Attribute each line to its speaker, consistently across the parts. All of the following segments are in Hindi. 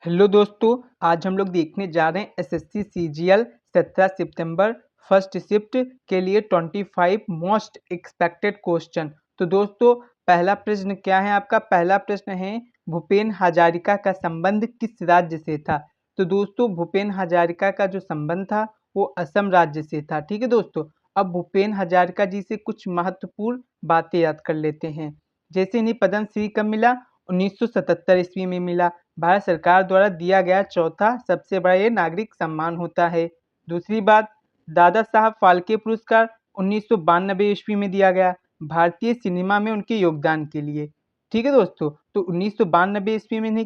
Speaker 1: हेलो दोस्तों, आज हम लोग देखने जा रहे हैं एसएससी सीजीएल 17 सितंबर फर्स्ट शिफ्ट के लिए 25 मोस्ट एक्सपेक्टेड क्वेश्चन। तो दोस्तों, पहला प्रश्न क्या है आपका? पहला प्रश्न है, भूपेन हजारिका का संबंध किस राज्य से था? तो दोस्तों, भूपेन हजारिका का जो संबंध था वो असम राज्य से था। ठीक है दोस्तों। अब भूपेन हजारिका जी से कुछ महत्वपूर्ण बातें याद कर लेते हैं। जैसे इन्हें पद्म श्री कब मिला? 1977 ईस्वी में मिला। भारत सरकार द्वारा दिया गया चौथा सबसे बड़ा ये नागरिक सम्मान होता है। दूसरी बात, दादा साहब फाल्के पुरस्कार 1992 ईस्वी में दिया गया भारतीय सिनेमा में उनके योगदान के लिए। ठीक है दोस्तों। तो 1992 ईस्वी में इन्हें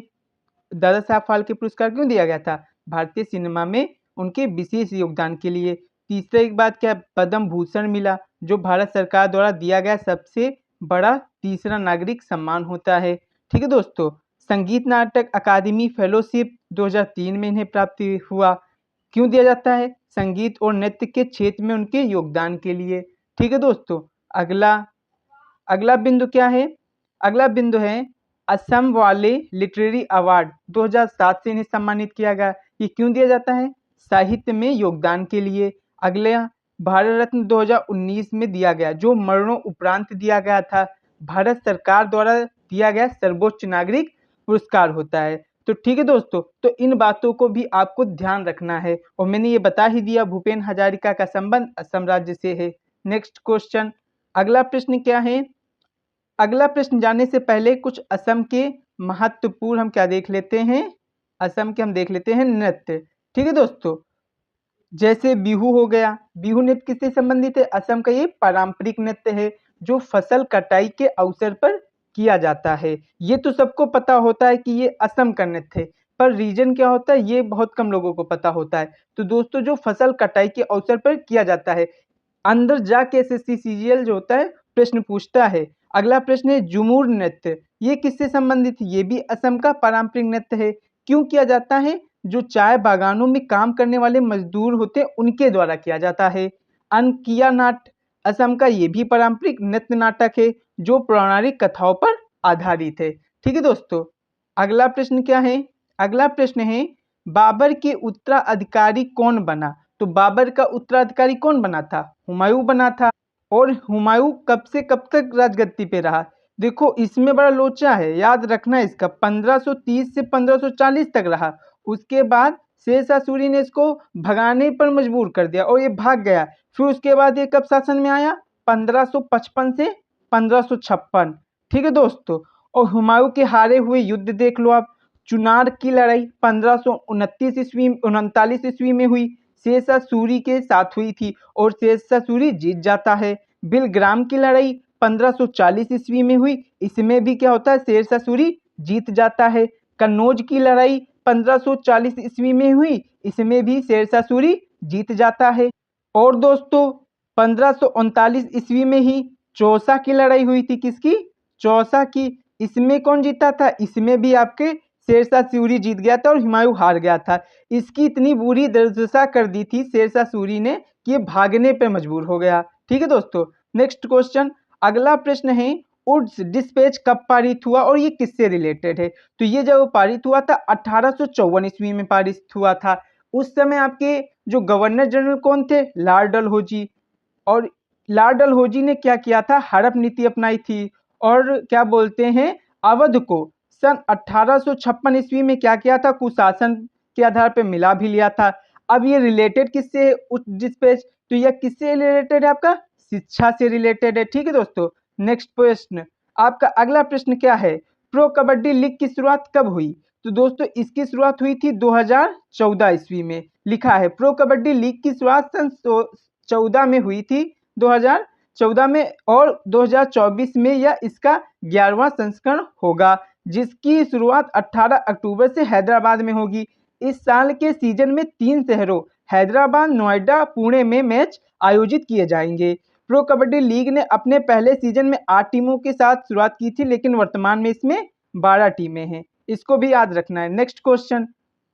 Speaker 1: दादा साहब फाल्के पुरस्कार क्यों दिया गया था? भारतीय सिनेमा में उनके विशेष योगदान के लिए। तीसरा एक बात क्या, पद्म भूषण मिला, जो भारत सरकार द्वारा दिया गया सबसे बड़ा तीसरा नागरिक सम्मान होता है। ठीक है दोस्तों। संगीत नाटक अकादमी फेलोशिप 2003 में इन्हें प्राप्त हुआ। क्यों दिया जाता है? संगीत और नृत्य के क्षेत्र में उनके योगदान के लिए। ठीक है दोस्तों। अगला अगला बिंदु क्या है? अगला बिंदु है, असम वाले लिटरेरी अवार्ड 2007 से इन्हें सम्मानित किया गया। ये क्यों दिया जाता है? साहित्य में योगदान के लिए। अगले, भारत रत्न 2019 में दिया गया, जो मरणों उपरांत दिया गया था। भारत सरकार द्वारा दिया गया सर्वोच्च नागरिक पुरस्कार होता है। तो ठीक है दोस्तों, तो इन बातों को भी आपको ध्यान रखना है। और मैंने ये बता ही दिया, भूपेन हजारिका का संबंध असम राज्य से है। नेक्स्ट क्वेश्चन, अगला प्रश्न क्या है? अगला प्रश्न जानने से पहले कुछ असम के महत्वपूर्ण हम क्या देख लेते हैं? असम के हम देख लेते हैं नृत्य। ठीक है दोस्तों। जैसे बिहू हो गया। बिहू नृत्य किससे संबंधित है? असम का ये पारंपरिक नृत्य है, जो फसल कटाई के अवसर पर किया जाता है। ये तो सबको पता होता है कि ये असम का नृत्य है, पर रीजन क्या होता है ये बहुत कम लोगों को पता होता है। तो दोस्तों, जो फसल कटाई के अवसर पर किया जाता है, अंदर जाके एसएससी सीजीएल जो होता है प्रश्न पूछता है। अगला प्रश्न है झूमर नृत्य, ये किससे संबंधित है? ये भी असम का पारंपरिक नृत्य है। क्यों किया जाता है? जो चाय बागानों में काम करने वाले मजदूर होते हैं उनके द्वारा किया जाता है। अनकिया नाट असम का ये भी पारंपरिक नृत्य नाटक है, जो पौराणिक कथाओं पर आधारित है। ठीक है दोस्तों। अगला प्रश्न क्या है? अगला प्रश्न है, बाबर के उत्तराधिकारी कौन बना? तो बाबर का उत्तराधिकारी कौन बना था? हुमायूं बना था। और हुमायूं कब से कब तक राजगद्दी पे रहा? देखो, इसमें बड़ा लोचा है, याद रखना इसका। 1530 से 1540 तक रहा। उसके बाद शेरशाह सूरी ने इसको भगाने पर मजबूर कर दिया और ये भाग गया। फिर उसके बाद ये कब शासन में आया? 1555 से 1556। ठीक है दोस्तों। और हुमायूं के हारे हुए युद्ध देख लो आप। चुनार की लड़ाई 1529 ईस्वी 39 ईस्वी में हुई, शेरशाह सूरी के साथ हुई थी और शेरशाह सूरी जीत जाता है। बिलग्राम की लड़ाई 1540 ईस्वी में हुई, इसमें भी क्या होता है? शेरशाह सूरी जीत जाता है। कन्नौज की लड़ाई 1540 ईस्वी में हुई, इसमें भी शेरशाह सूरी जीत जाता है। और दोस्तों, 1539 ईस्वी में ही चौसा की लड़ाई हुई थी। किसकी? चौसा की। इसमें कौन जीता था? इसमें भी आपके शेरशाह सूरी जीत गया था और हुमायूं हार गया था। इसकी इतनी बुरी दुर्दशा कर दी थी शेरशाह सूरी ने कि ये भागने पर मजबूर हो गया। ठीक है दोस्तों। नेक्स्ट क्वेश्चन, अगला प्रश्न है, वुड्स डिस्पैच कब पारित हुआ और ये किससे रिलेटेड है? तो ये जब पारित हुआ था 1854 ईस्वी में पारित हुआ था। उस समय आपके जो गवर्नर जनरल कौन थे? लॉर्ड डलहौजी। और लॉर्ड डलहौजी ने क्या किया था? हड़प नीति अपनाई थी। और क्या बोलते हैं, अवध को सन 1856 ईस्वी में क्या किया था? कुशासन के आधार पर मिला भी लिया था। अब ये रिलेटेड किससे है उस डिस्पैच? तो यह किससे रिलेटेड है? आपका शिक्षा से रिलेटेड है। ठीक है दोस्तों। नेक्स्ट प्रश्न, आपका अगला प्रश्न क्या है? प्रो कबड्डी लीग की शुरुआत कब हुई? तो दोस्तों, इसकी शुरुआत हुई थी 2014 ईस्वी में। लिखा है प्रो कबड्डी लीग की शुरुआत सन 14 में हुई थी, 2014 में। और 2024 में यह इसका 11वां संस्करण होगा, जिसकी शुरुआत 18 अक्टूबर से हैदराबाद में होगी। इस साल के सीजन में 3 शहरों हैदराबाद, नोएडा, पुणे में मैच आयोजित किए जाएंगे। प्रो कबड्डी लीग ने अपने पहले सीजन में 8 टीमों के साथ शुरुआत की थी, लेकिन वर्तमान में इसमें 12 टीमें हैं। इसको भी याद रखना है। नेक्स्ट क्वेश्चन,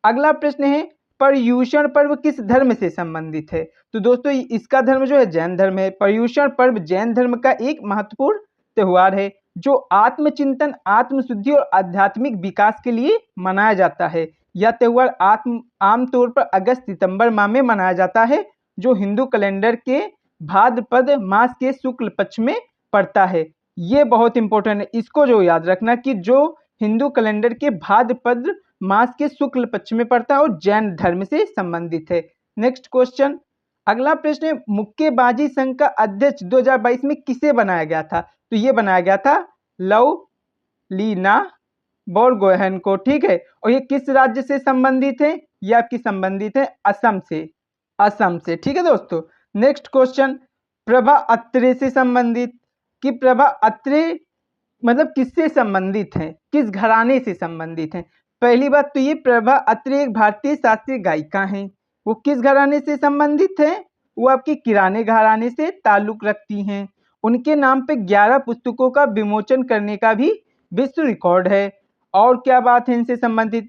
Speaker 1: अगला प्रश्न है, पर्युषण पर्व किस धर्म से संबंधित है? तो दोस्तों, इसका धर्म जो है जैन धर्म है। पर्युषण पर्व जैन धर्म का एक महत्वपूर्ण त्योहार है, जो आत्मचिंतन, आत्मशुद्धि और आध्यात्मिक विकास के लिए मनाया जाता है। यह त्योहार आमतौर पर अगस्त सितंबर माह में मनाया जाता है, जो हिंदू कैलेंडर के भाद्रपद मास के शुक्ल पक्ष में पड़ता है। ये बहुत इंपॉर्टेंट है, इसको जो याद रखना कि जो हिंदू कैलेंडर के भाद्रपद मास के शुक्ल पक्ष में पड़ता है और जैन धर्म से संबंधित है। नेक्स्ट क्वेश्चन, अगला प्रश्न है, मुक्केबाजी संघ का अध्यक्ष 2022 में किसे बनाया गया था? तो ये बनाया गया था लवलीना बोरगोहेन को, ठीक है। और ये किस राज्य से संबंधित है? ये आपकी संबंधित है असम से, असम से, ठीक है दोस्तों। नेक्स्ट क्वेश्चन, प्रभा अत्रे से संबंधित, कि प्रभा अत्रे मतलब किससे संबंधित है, किस घराने से संबंधित है? पहली बात तो ये प्रभा अत्रे एक भारतीय शास्त्रीय गायिका हैं। वो किस घराने से संबंधित है? वो आपकी किराने घराने से ताल्लुक रखती हैं। उनके नाम पे 11 पुस्तकों का विमोचन करने का भी विश्व रिकॉर्ड है। और क्या बात है इनसे संबंधित,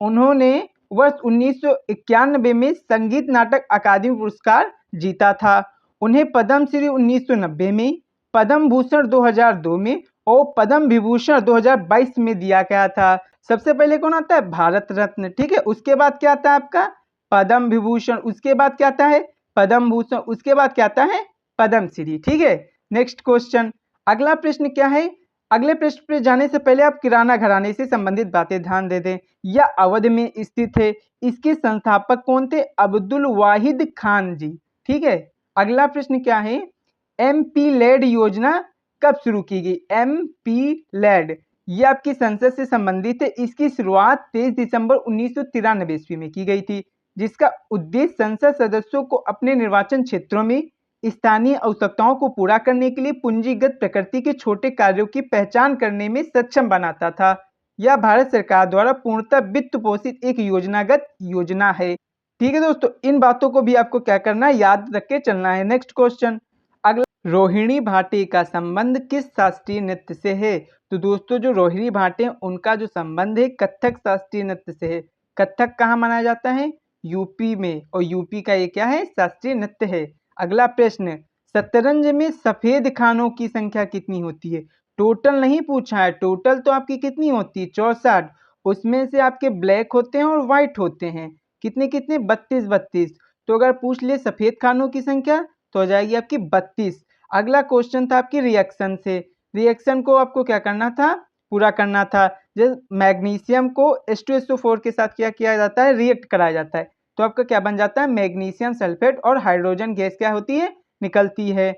Speaker 1: उन्होंने वर्ष 1991 में संगीत नाटक अकादमी पुरस्कार जीता था। उन्हें पद्मश्री 1990 में, पद्म भूषण 2002 में और पद्म विभूषण 2022 में दिया गया था। सबसे पहले कौन आता है? भारत रत्न, ठीक है। उसके बाद क्या आता है आपका? पद्म विभूषण। उसके बाद क्या आता है? पद्म भूषण। उसके बाद क्या आता है? पद्मश्री, ठीक है। नेक्स्ट क्वेश्चन, अगला प्रश्न क्या है? अगले प्रश्न पे जाने से पहले आप किराना घराने से संबंधित बातें ध्यान दे दें। यह अवध में स्थित है। इसके संस्थापक कौन थे? अब्दुल वाहिद खान जी, ठीक है। अगला प्रश्न क्या है? MP लैड योजना कब शुरू की गई? MP लैड ये आपकी संसद से संबंधित है। इसकी शुरुआत 23 दिसंबर 1993 ईस्वी में की गई थी, जिसका उद्देश्य संसद सदस्यों को अपने निर्वाचन क्षेत्रों में स्थानीय आवश्यकताओं को पूरा करने के लिए पूंजीगत प्रकृति के छोटे कार्यों की पहचान करने में सक्षम बनाता था। यह भारत सरकार द्वारा पूर्णतः वित्त पोषित एक योजनागत योजना है, ठीक है दोस्तों। इन बातों को भी आपको क्या करना है? याद रख के चलना है। नेक्स्ट क्वेश्चन, अगला, रोहिणी भाटी का संबंध किस शास्त्रीय नृत्य से है? तो दोस्तों जो रोहिणी भाटी उनका जो संबंध है कथक शास्त्रीय नृत्य से है। कथक कहाँ मनाया जाता है? यूपी में, और यूपी का ये क्या है? शास्त्रीय नृत्य है। अगला प्रश्न, शतरंज में सफेद खानों की संख्या कितनी होती है? टोटल नहीं पूछा है, टोटल तो आपकी कितनी होती है? 64। उसमें से आपके ब्लैक होते हैं और व्हाइट होते हैं। कितने कितने? 32 32। तो अगर पूछ ले सफेद खानों की संख्या तो हो जाएगी आपकी 32। अगला क्वेश्चन था आपकी रिएक्शन से। रिएक्शन को आपको क्या करना था? पूरा करना था। जैसे मैग्नीशियम को H2SO4 के साथ क्या किया जाता है? रिएक्ट कराया जाता है। तो आपका क्या बन जाता है? मैग्नीशियम सल्फेट और हाइड्रोजन गैस क्या होती है? निकलती है।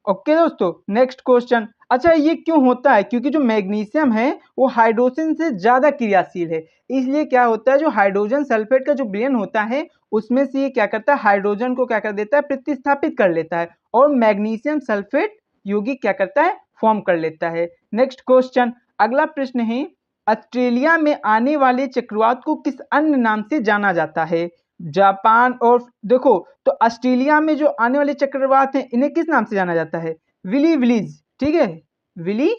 Speaker 1: ओके दोस्तों, नेक्स्ट क्वेश्चन, अच्छा ये क्यों होता है? क्योंकि जो मैग्नीशियम है वो हाइड्रोजन से ज्यादा क्रियाशील है, इसलिए क्या होता है? जो हाइड्रोजन सल्फेट का जो विलयन होता है उसमें से ये क्या करता है? हाइड्रोजन को क्या कर देता है? प्रतिस्थापित कर लेता है, और मैग्नीशियम सल्फेट यौगिक क्या करता है? फॉर्म कर लेता है। नेक्स्ट क्वेश्चन, अगला प्रश्न है, ऑस्ट्रेलिया में आने वाले चक्रवात को किस अन्य नाम से जाना जाता है? जापान और देखो, तो ऑस्ट्रेलिया में जो आने वाले चक्रवात हैं इन्हें किस नाम से जाना जाता है? विली विलीज, ठीक है, विली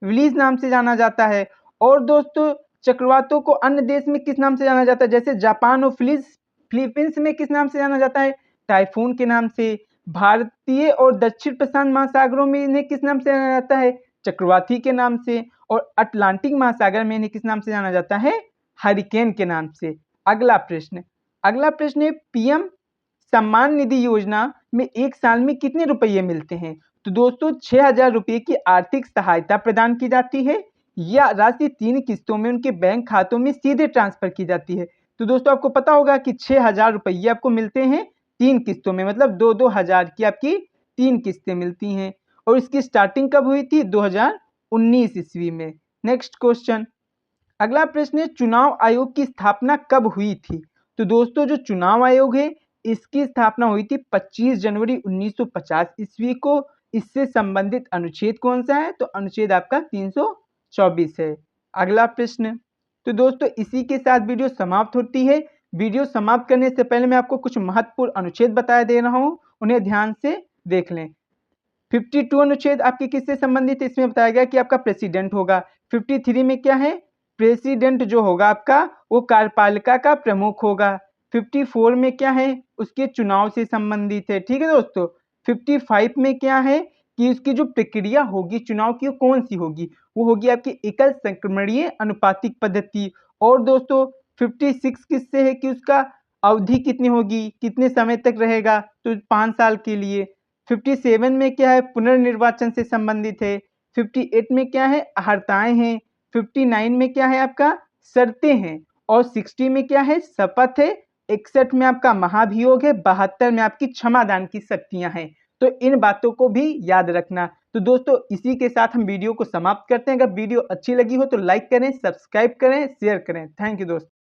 Speaker 1: विलीज नाम से जाना जाता है। और दोस्तों चक्रवातों को अन्य देश में किस नाम से जाना जाता है? जैसे जापान और फिलीपींस में किस नाम से जाना जाता है? टाइफून के नाम से। भारतीय और दक्षिण प्रशांत महासागरों में इन्हें किस नाम से जाना जाता है? चक्रवाती के नाम से। और अटलांटिक महासागर में इन्हें किस नाम से जाना जाता है? हरिकेन के नाम से। अगला प्रश्न, अगला प्रश्न है, पीएम सम्मान निधि योजना में एक साल में कितने रुपये मिलते हैं? तो दोस्तों 6,000 रुपये की आर्थिक सहायता प्रदान की जाती है। यह राशि 3 किस्तों में उनके बैंक खातों में सीधे ट्रांसफर की जाती है। तो दोस्तों आपको पता होगा कि 6,000 रुपये आपको मिलते हैं 3 किस्तों में, मतलब 2-2 हजार की आपकी 3 किस्तें मिलती हैं। और इसकी स्टार्टिंग कब हुई थी? 2019 ईस्वी में। नेक्स्ट क्वेश्चन, अगला प्रश्न है, चुनाव आयोग की स्थापना कब हुई थी? तो दोस्तों जो चुनाव आयोग है इसकी स्थापना हुई थी 25 जनवरी 1950 ईस्वी को। इससे संबंधित अनुच्छेद कौन सा है? तो अनुच्छेद आपका 324 है। अगला प्रश्न, तो दोस्तों इसी के साथ वीडियो समाप्त होती है। वीडियो समाप्त करने से पहले मैं आपको कुछ महत्वपूर्ण अनुच्छेद बता दे रहा हूं, उन्हें ध्यान से देख लें। 52 अनुच्छेद आपके किससे संबंधित है? इसमें बताया गया कि आपका प्रेसिडेंट होगा। 53 में क्या है? प्रेसिडेंट जो होगा आपका वो कार्यपालिका का प्रमुख होगा। 54 में क्या है? उसके चुनाव से संबंधित है, ठीक है दोस्तों। 55 में क्या है कि उसकी जो प्रक्रिया होगी चुनाव की वो कौन सी होगी? वो होगी आपकी एकल संक्रमणीय अनुपातिक पद्धति। और दोस्तों 56 किससे है कि उसका अवधि कितनी होगी, कितने समय तक रहेगा, तो 5 साल के लिए। 57 में क्या है, पुनर्निर्वाचन से संबंधित है। 58 में क्या है, अर्हताएँ हैं। 59 में क्या है आपका, शर्तें हैं। और 60 में क्या है, शपथ है। 61 में आपका महाभियोग है। 72 में आपकी क्षमादान की शक्तियाँ हैं। तो इन बातों को भी याद रखना। तो दोस्तों इसी के साथ हम वीडियो को समाप्त करते हैं। अगर वीडियो अच्छी लगी हो तो लाइक करें, सब्सक्राइब करें, शेयर करें। थैंक यू दोस्तों।